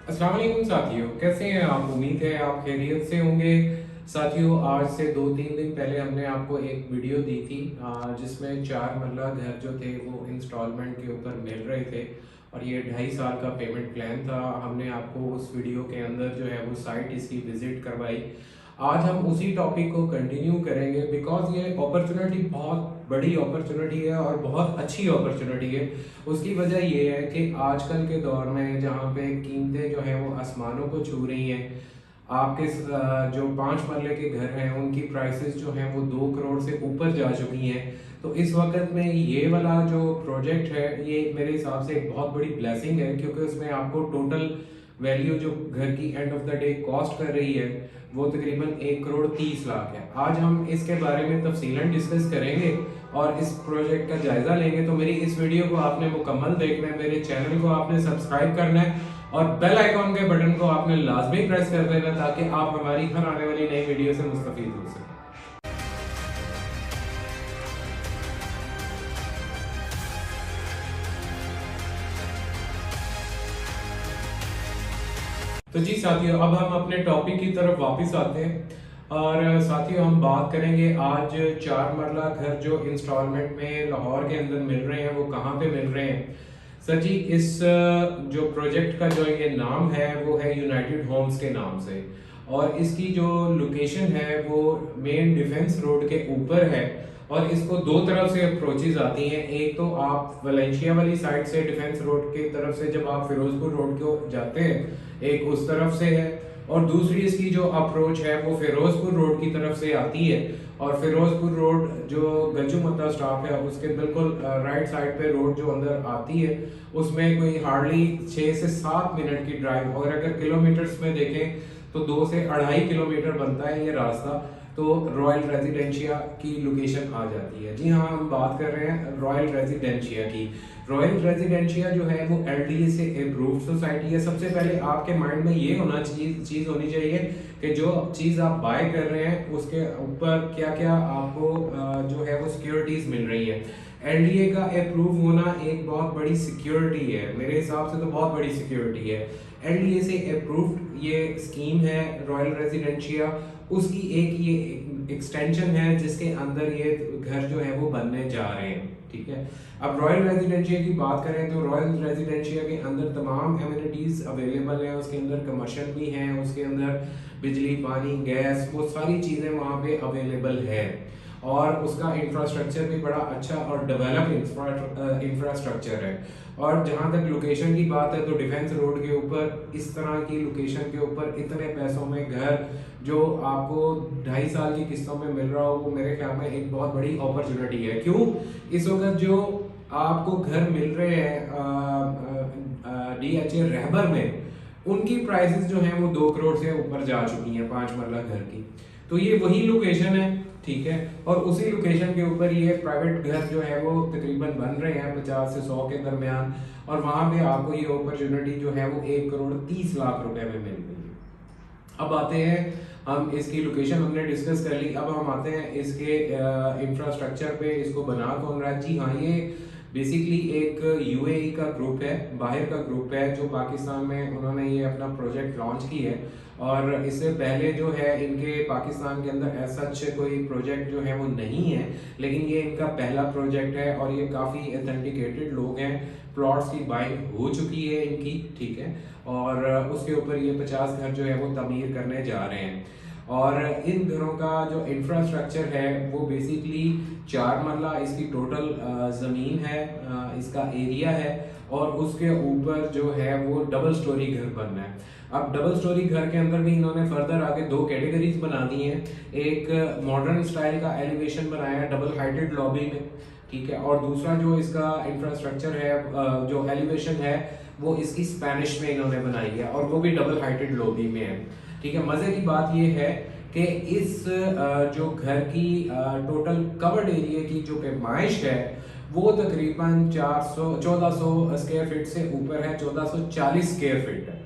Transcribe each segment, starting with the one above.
अस्सलाम वालेकुम साथियों, कैसे हैं आप? उम्मीद है आप खैरियत से होंगे। साथियों, आज से 2-3 दिन पहले हमने आपको एक वीडियो दी थी जिसमें 4 मरला घर जो थे वो इंस्टॉलमेंट के ऊपर मिल रहे थे और ये 2.5 साल का पेमेंट प्लान था। हमने आपको उस वीडियो के अंदर जो है वो साइट इसकी विजिट करवाई। आज हम उसी टॉपिक को कंटिन्यू करेंगे बिकॉज ये अपॉर्चुनिटी बहुत बड़ी अपॉर्चुनिटी है और बहुत अच्छी अपॉर्चुनिटी है। उसकी वजह ये है कि आजकल के दौर में जहाँ पे कीमतें जो हैं वो आसमानों को छू रही हैं, आपके जो 5 मरले के घर हैं उनकी प्राइसेस जो हैं वो 2 करोड़ से ऊपर जा चुकी हैं। तो इस वक्त में ये वाला जो प्रोजेक्ट है ये मेरे हिसाब से एक बहुत बड़ी ब्लेसिंग है, क्योंकि उसमें आपको टोटल वैल्यू जो घर की end of the day cost कर रही है वो तकरीबन 1 करोड़ 30 लाख है। आज हम इसके बारे में तफसीलन डिस्कस करेंगे और इस प्रोजेक्ट का जायजा लेंगे। तो मेरी इस वीडियो को आपने मुकम्मल देखना है, मेरे चैनल को आपने सब्सक्राइब करना है और बेल आइकॉन के बटन को आपने लाजमी प्रेस कर देना ताकि आप हमारी हर आने वाली नई वीडियो से मुस्तफीद हो सकें। तो जी साथियों, अब हम अपने टॉपिक की तरफ वापस आते हैं और साथियों हम बात करेंगे आज 4 मरला घर जो इंस्टॉलमेंट में लाहौर के अंदर मिल रहे हैं वो कहाँ पे मिल रहे हैं। सर जी, इस जो प्रोजेक्ट का जो ये नाम है वो है यूनाइटेड होम्स के नाम से और इसकी जो लोकेशन है वो मेन डिफेंस रोड के ऊपर है और इसको दो तरफ से अप्रोचेज आती हैं। एक तो आप वलेंशिया वाली साइड से डिफेंस रोड की तरफ से जब आप फिरोजपुर रोड को जाते हैं, एक उस तरफ से है और दूसरी इसकी जो अप्रोच है वो फिरोजपुर रोड की तरफ से आती है और फिरोजपुर रोड जो गंजू मत्ता स्टॉप है उसके बिल्कुल राइट साइड पे रोड जो अंदर आती है उसमें कोई हार्डली 6 से 7 मिनट की ड्राइव और अगर किलोमीटर्स में देखें तो 2 से 2.5 किलोमीटर बनता है ये रास्ता। तो रॉयल रेजिडेंशिया की लोकेशन आ जाती है। जी हाँ, हम बात कर रहे हैं रॉयल रेजिडेंशिया की। रॉयल रेजिडेंशिया जो है वो एलडीए से अप्रूव्ड सोसाइटी है। सबसे पहले आपके माइंड में ये होना चीज होनी चाहिए कि जो चीज आप बाय कर रहे हैं उसके ऊपर क्या क्या आपको जो है वो सिक्योरिटीज मिल रही है। एलडीए का अप्रूव होना एक बहुत बड़ी सिक्योरिटी है, मेरे हिसाब से तो बहुत बड़ी सिक्योरिटी है। एलडीए से अप्रूव्ड ये स्कीम है रॉयल रेजिडेंशिया, उसकी एक ये एक्सटेंशन है जिसके अंदर ये घर जो है वो बनने जा रहे हैं। ठीक है, अब रॉयल रेजिडेंशिया की बात करें तो रॉयल रेजिडेंशिया के अंदर तमाम एमिनिटीज अवेलेबल है। उसके अंदर कमर्शियल भी हैं, उसके अंदर बिजली पानी गैस वो सारी चीज़ें वहाँ पे अवेलेबल है और उसका इंफ्रास्ट्रक्चर भी बड़ा अच्छा और डेवलप इंफ्रास्ट्रक्चर है। और जहाँ तक लोकेशन की बात है तो डिफेंस रोड के ऊपर इस तरह की लोकेशन के ऊपर इतने पैसों में घर जो आपको 2.5 साल की किस्तों में मिल रहा हो वो मेरे ख्याल में एक बहुत बड़ी अपॉर्चुनिटी है। क्यों? इस वक्त जो आपको घर मिल रहे हैं डीएचए रहबर में, उनकी प्राइसेस जो हैं वो 2 करोड़ से ऊपर जा चुकी हैं 5 मरला घर की। तो ये वही लोकेशन है, ठीक है, और उसी लोकेशन के ऊपर ये प्राइवेट घर जो है वो तकरीबन बन रहे हैं 50 से 100 के दरमियान और वहां पे आपको ये अपॉर्चुनिटी जो है वो 1 करोड़ 30 लाख रुपए में मिल रही है। अब आते हैं, हम इसकी लोकेशन हमने डिस्कस कर ली, अब हम आते हैं इसके इंफ्रास्ट्रक्चर पे। इसको बना कौन रहा है? जी हाँ, ये बेसिकली एक यूएई का ग्रुप है, बाहर का ग्रुप है जो पाकिस्तान में उन्होंने ये अपना प्रोजेक्ट लॉन्च की है और इससे पहले जो है इनके पाकिस्तान के अंदर ऐसा कोई प्रोजेक्ट जो है वो नहीं है, लेकिन ये इनका पहला प्रोजेक्ट है और ये काफ़ी ऑथेंटिकेटेड लोग हैं। प्लॉट्स की बाइंग हो चुकी है इनकी, ठीक है, और उसके ऊपर ये 50 घर जो है वो तमीर करने जा रहे हैं। और इन घरों का जो इंफ्रास्ट्रक्चर है वो बेसिकली 4 मरला इसकी टोटल ज़मीन है, इसका एरिया है और उसके ऊपर जो है वो डबल स्टोरी घर बनना है। अब डबल स्टोरी घर के अंदर भी इन्होंने फर्दर आगे 2 कैटेगरीज बना दी हैं। एक मॉडर्न स्टाइल का एलिवेशन बनाया है डबल हाइटेड लॉबी में, ठीक है, और दूसरा जो इसका इंफ्रास्ट्रक्चर है जो एलिवेशन है वो इसकी स्पेनिश में इन्होंने बनाई है और वो भी डबल हाइटेड लॉबी में है। ठीक है, मजे की बात ये है कि इस जो घर की टोटल कवर्ड एरिया की जो पैमाइश है वो तकरीबन 1400 स्क्वायर फीट से ऊपर है, 1440 स्क्वायर फीट है।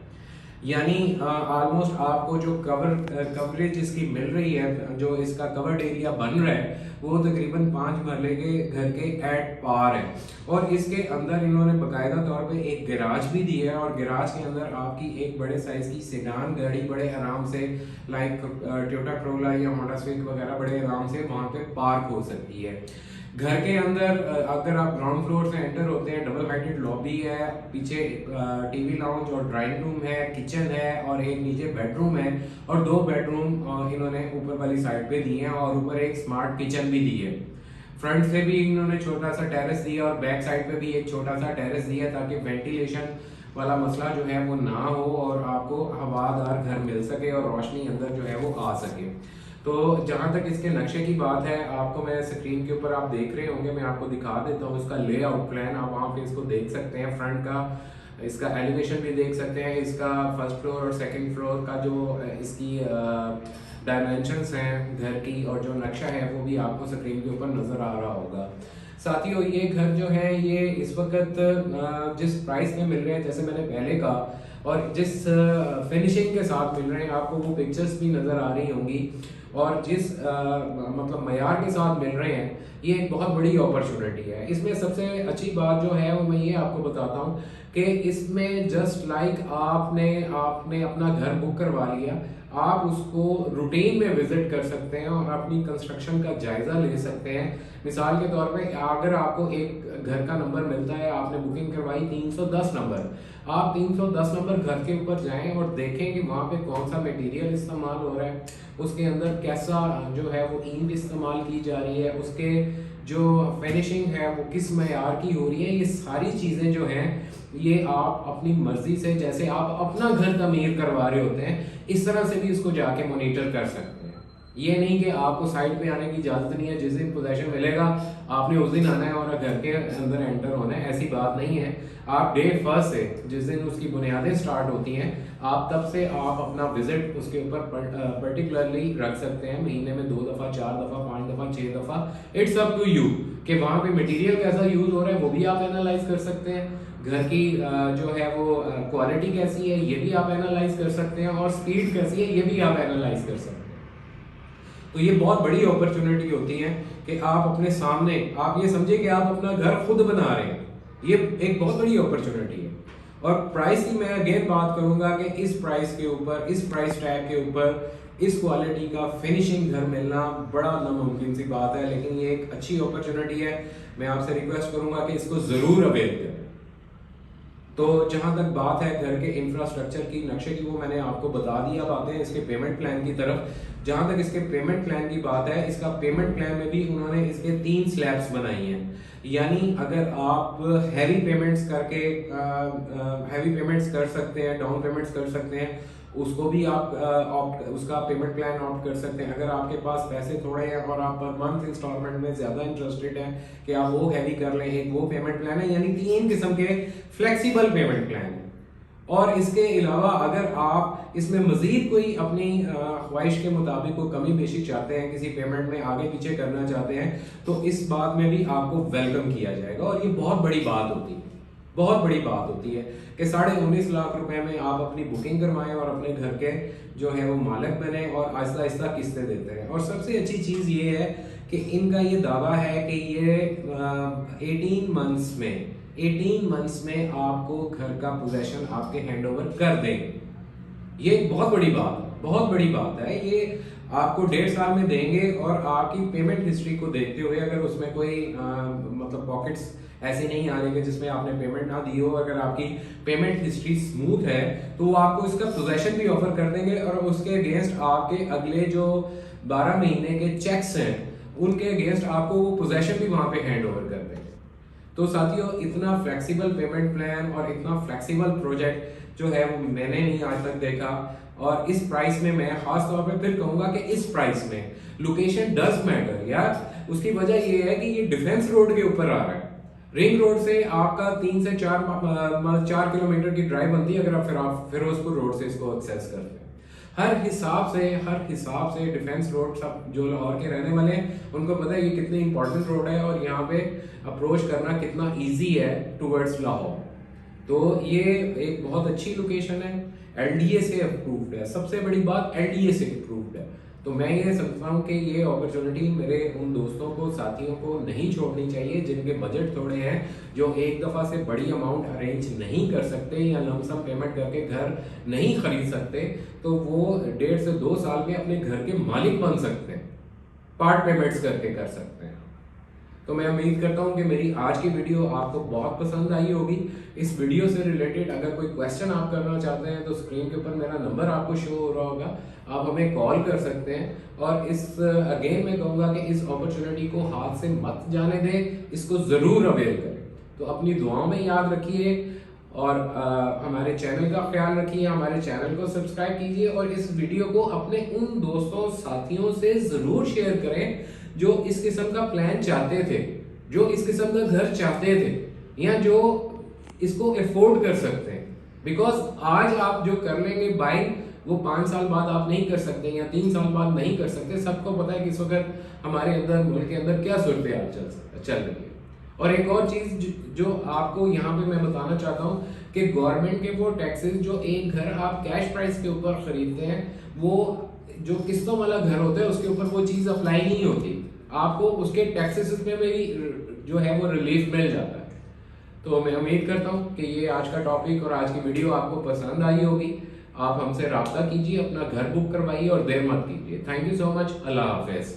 यानी ऑलमोस्ट आपको जो कवरेज इसकी मिल रही है, जो इसका कवर्ड एरिया बन रहा है, वो तकरीबन 5 मरले के घर के एट पार है। और इसके अंदर इन्होंने बाकायदा तौर पे एक गैराज भी दिया है, और गैराज के अंदर आपकी एक बड़े साइज की सेडान गाड़ी बड़े आराम से, लाइक टोयोटा कोरोला या होंडा सिविक वगैरह, बड़े आराम से वहाँ पे पार्क हो सकती है। घर के अंदर अगर आप ग्राउंड फ्लोर से एंटर होते हैं, डबल हाइटेड लॉबी है, पीछे टीवी लाउंज और ड्राइंग रूम है, किचन है, और एक नीचे बेडरूम है, और 2 बेडरूम इन्होंने ऊपर वाली साइड पे दिए हैं, और ऊपर एक स्मार्ट किचन भी दी है। फ्रंट से भी इन्होंने छोटा सा टेरेस दिया, और बैक साइड पे भी एक छोटा सा टेरेस दिया, ताकि वेंटिलेशन वाला मसला जो है वो ना हो, और आपको हवादार घर मिल सके और रोशनी अंदर जो है वो आ सके। तो जहाँ तक इसके नक्शे की बात है, आपको मैं स्क्रीन के ऊपर आप देख रहे होंगे, मैं आपको दिखा देता हूँ इसका लेआउट प्लान। आप वहाँ पे इसको देख सकते हैं, फ्रंट का इसका एलिवेशन भी देख सकते हैं, इसका फर्स्ट फ्लोर और सेकंड फ्लोर का जो इसकी डायमेंशंस हैं घर की, और जो नक्शा है वो भी आपको स्क्रीन के ऊपर नज़र आ रहा होगा। साथियों, ये घर जो है ये इस वक्त जिस प्राइस में मिल रहे हैं, जैसे मैंने पहले कहा, और जिस फिनिशिंग के साथ मिल रहे हैं, आपको वो पिक्चर्स भी नज़र आ रही होंगी, और जिस मतलब मयार के साथ मिल रहे हैं, ये एक बहुत बड़ी अपॉर्चुनिटी है। इसमें सबसे अच्छी बात जो है वो मैं ये आपको बताता हूँ कि इसमें जस्ट लाइक आपने आपने अपना घर बुक करवा लिया, आप उसको रूटीन में विजिट कर सकते हैं और अपनी कंस्ट्रक्शन का जायजा ले सकते हैं। मिसाल के तौर पे अगर आपको एक घर का नंबर मिलता है, आपने बुकिंग करवाई 310 नंबर, आप 310 नंबर घर के ऊपर जाएं और देखें कि वहाँ पे कौन सा मटेरियल इस्तेमाल हो रहा है, उसके अंदर कैसा जो है वो ईंट इस्तेमाल की जा रही है, उसके जो फिनिशिंग है वो किस मयार की हो रही है। ये सारी चीज़ें जो हैं ये आप अपनी मर्जी से, जैसे आप अपना घर तमीर करवा रहे होते हैं, इस तरह से भी इसको जाके मॉनिटर कर सकते हैं। ये नहीं कि आपको साइड पे आने की इजाज़त नहीं है, जिस दिन पोजेशन मिलेगा आपने उस दिन आना है और घर के अंदर एंटर होना है, ऐसी बात नहीं है। आप डे फर्स्ट से, जिस दिन उसकी बुनियादें स्टार्ट होती हैं, आप तब से आप अपना विजिट उसके ऊपर पर्टिकुलरली रख सकते हैं, महीने में 2 दफ़ा, 4 दफ़ा, 5 दफ़ा, 6 दफ़ा, इट्स अप टू यू कि वहाँ पे मटेरियल कैसा यूज़ हो रहा है वो भी आप एनालाइज कर सकते हैं, घर की जो है वो क्वालिटी कैसी है ये भी आप एनालाइज कर सकते हैं, और स्पीड कैसी है ये भी आप एनालाइज कर सकते हैं। तो ये बहुत बड़ी अपॉर्चुनिटी होती है कि आप अपने सामने, आप ये समझिए कि आप अपना घर खुद बना रहे हैं, ये एक बहुत बड़ी अपॉर्चुनिटी है। और प्राइस की मैं अगेन बात करूंगा कि इस प्राइस के ऊपर, इस प्राइस टैग के ऊपर, इस क्वालिटी का फिनिशिंग घर मिलना बड़ा नामुमकिन सी बात है, लेकिन ये एक अच्छी अपॉर्चुनिटी है। मैं आपसे रिक्वेस्ट करूंगा कि इसको जरूर अवेल करें। तो जहां तक बात है घर के इंफ्रास्ट्रक्चर की, नक्शे की, वो मैंने आपको बता दिया। अब आते हैं इसके पेमेंट प्लान की तरफ। जहां तक इसके पेमेंट प्लान की बात है, इसका पेमेंट प्लान में भी उन्होंने इसके 3 स्लैब्स बनाई हैं। यानी अगर आप हैवी पेमेंट्स कर सकते हैं, डाउन पेमेंट्स कर सकते हैं, उसको भी आप उसका पेमेंट प्लान ऑप्ट कर सकते हैं। अगर आपके पास पैसे थोड़े हैं और आप पर मंथ इंस्टॉलमेंट में ज्यादा इंटरेस्टेड हैं कि आप वो हैवी कर लें, एक वो पेमेंट प्लान है। यानी 3 किस्म के फ्लेक्सिबल पेमेंट प्लान है। और इसके अलावा अगर आप इसमें मजीद कोई अपनी ख्वाहिश के मुताबिक कोई कमी बेशी चाहते हैं, किसी पेमेंट में आगे पीछे करना चाहते हैं, तो इस बात में भी आपको वेलकम किया जाएगा। और ये बहुत बड़ी बात होती है, बहुत बड़ी बात होती है कि 19.5 लाख रुपए में आप अपनी बुकिंग करवाएं और अपने घर के जो है वो मालिक बने और आहिस्ता आहिस्ता किस्तें देते हैं। और सबसे अच्छी चीज़ ये है कि इनका ये दावा है कि ये 18 मंथ्स में आपको घर का पोजेशन आपके हैंड ओवर कर देंगे। ये बहुत बड़ी बात है। ये आपको 1.5 साल में देंगे, और आपकी पेमेंट हिस्ट्री को देखते हुए, अगर उसमें कोई मतलब पॉकेट्स ऐसे नहीं आ रही कि जिसमें आपने पेमेंट ना दी हो, अगर आपकी पेमेंट हिस्ट्री स्मूथ है, तो वो आपको इसका पोजेशन भी ऑफर कर देंगे, और उसके अगेंस्ट आपके अगले जो 12 महीने के चेक्स हैं उनके अगेंस्ट आपको वो पोजेशन भी वहां पे हैंड ओवर कर देंगे। तो साथियों, इतना फ्लेक्सिबल पेमेंट प्लान और इतना फ्लेक्सिबल प्रोजेक्ट जो है वो मैंने नहीं आज तक देखा। और इस प्राइस में मैं खास तौर पे फिर कहूंगा कि इस प्राइस में लोकेशन डज मैटर यार। उसकी वजह ये है कि ये डिफेंस रोड के ऊपर आ रहा है। रिंग रोड से आपका 3 से 4 किलोमीटर की ड्राइव बनती है, अगर आप फिरोजपुर रोड से इसको एक्सेस करते हैं। हर हिसाब से डिफेंस रोड, सब जो लाहौर के रहने वाले हैं उनको पता है ये कितनी इंपॉर्टेंट रोड है, और यहाँ पे अप्रोच करना कितना इजी है टुवर्ड्स लाहौर। तो ये एक बहुत अच्छी लोकेशन है। एलडीए से अप्रूव्ड है। सबसे बड़ी बात एलडीए से अप्रूव्ड है। तो मैं ये समझता हूँ कि ये अपॉर्चुनिटी मेरे उन दोस्तों को, साथियों को नहीं छोड़नी चाहिए जिनके बजट थोड़े हैं, जो एक दफ़ा से बड़ी अमाउंट अरेंज नहीं कर सकते या लमसम पेमेंट करके घर नहीं खरीद सकते, तो वो 1.5 से 2 साल में अपने घर के मालिक बन सकते हैं, पार्ट पेमेंट्स करके कर सकते हैं। तो मैं उम्मीद करता हूँ कि मेरी आज की वीडियो आपको बहुत पसंद आई होगी। इस वीडियो से रिलेटेड अगर कोई क्वेश्चन आप करना चाहते हैं तो स्क्रीन के ऊपर मेरा नंबर आपको शो हो रहा होगा, आप हमें कॉल कर सकते हैं। और इस अगेन मैं कहूँगा कि इस अपॉर्चुनिटी को हाथ से मत जाने दें, इसको ज़रूर अवेल करें। तो अपनी दुआओं में याद रखिए और हमारे चैनल का ख्याल रखिए, हमारे चैनल को सब्सक्राइब कीजिए और इस वीडियो को अपने उन दोस्तों साथियों से ज़रूर शेयर करें जो इस किस्म का प्लान चाहते थे, जो इस किस्म का घर चाहते थे या जो इसको अफोर्ड कर सकते हैं। बिकॉज आज आप जो कर लेंगे बाई, वो 5 साल बाद आप नहीं कर सकते या 3 साल बाद नहीं कर सकते। सबको पता है कि इस वक्त हमारे अंदर, मुल्क के अंदर क्या सूरत हाल चल रही है। और एक और चीज जो आपको यहाँ पे मैं बताना चाहता हूँ कि गवर्नमेंट के वो टैक्सेस जो एक घर आप कैश प्राइस के ऊपर खरीदते हैं, वो जो किस्तों वाला घर होता है उसके ऊपर वो चीज अप्लाई नहीं होती, आपको उसके टैक्सेस में भी जो है वो रिलीफ मिल जाता है। तो मैं उम्मीद करता हूँ कि ये आज का टॉपिक और आज की वीडियो आपको पसंद आई होगी। आप हमसे राब्ता कीजिए, अपना घर बुक करवाइए और देर मत कीजिए। Thank you so much. Allah Hafiz.